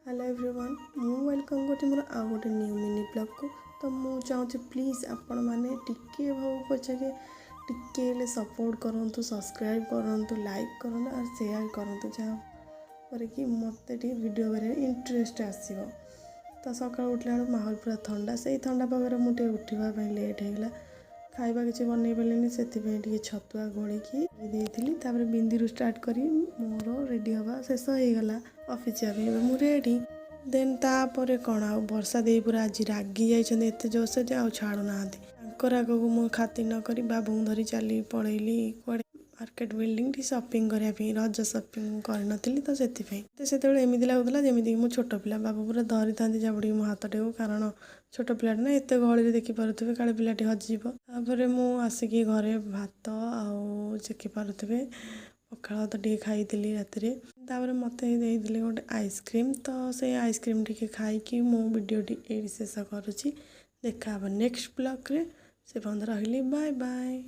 Hello everyone मु welcome करती मोर आ गोटे न्यू मिनी ब्लॉग को। तो मु चाहूँ प्लीज आपण मैंने टिके भाव पचे टिके सपोर्ट करूँ, सब्सक्राइब करूँ, लाइक करूँ और शेयर करूँ जहाँ कि मत वीडियो इंटरेस्ट आसो। तो सका उठला बेलू माहौल पूरा ठंडा से ठंडा पागे मुझे उठापी लेट होगा खाଇବା କିଛି ବନେଇ ପାରିଲିନି ସେଥିପାଇଁ ଟିକେ ଛତୁଆ ଗୋଳିକି ଦେଇଥିଲି। ତାପରେ ବିନ୍ଦିରୁ ଷ୍ଟାର୍ଟ କରି ମୋର ରେଡ଼ି ହେବା ଶେଷ ହେଇଗଲା ଅଫିସ୍ ଯିବା ପାଇଁ। ଏବେ ମୁଁ ରେଡ଼ି ଦେନ୍ ତାପରେ କ'ଣ ଆଉ ବର୍ଷା ଦେଇ ପୁରା ଆଜି ରାଗି ଯାଇଛନ୍ତି ଏତେ ଜୋରସେ ଯେ ଆଉ ଛାଡ଼ୁନାହାନ୍ତି। ତାଙ୍କ ରାଗକୁ ମୁଁ ଖାତିର ନ କରି ବାବୁଙ୍କୁ ଧରି ଚାଲି ପଳେଇଲି କୁଆଡ଼େ ମାର୍କେଟ ବିଲ୍ଡିଂ ଟି ସପିଂ କରିବା ପାଇଁ। ରଜ ସପିଂ କରିନଥିଲି ତ ସେଥିପାଇଁ ସେତେବେଳେ ଏମିତି ଲାଗୁଥିଲା ଯେମିତିକି ମୁଁ ଛୋଟ ପିଲା। ବାବୁ ପୁରା ଧରିଥାନ୍ତି ଜାବୁଡ଼ିକି ମୋ ହାତଟାକୁ, କାରଣ ଛୋଟ ପିଲାଟେ ନା ଏତେ ଗହଳିରେ ଦେଖିପାରୁଥିବେ କାଳେ ପିଲାଟି ହଜିଯିବ। ତାପରେ ମୁଁ ଆସିକି ଘରେ ଭାତ ଆଉ ଦେଖିପାରୁଥିବେ ପଖାଳ ଭାତ ଟିକେ ଖାଇଥିଲି ରାତିରେ। ତାପରେ ମୋତେ ଦେଇଥିଲେ ଗୋଟେ ଆଇସ୍କ୍ରିମ୍, ତ ସେଇ ଆଇସ୍କ୍ରିମ୍ ଟିକେ ଖାଇକି ମୁଁ ଭିଡ଼ିଓଟି ଏଇଠି ଶେଷ କରୁଛି। ଦେଖା ହେବ ନେକ୍ସଟ ବ୍ଲଗ୍ରେ। ସେ ପର୍ଯ୍ୟନ୍ତ ରହିଲି, ବାଏ ବାଏ।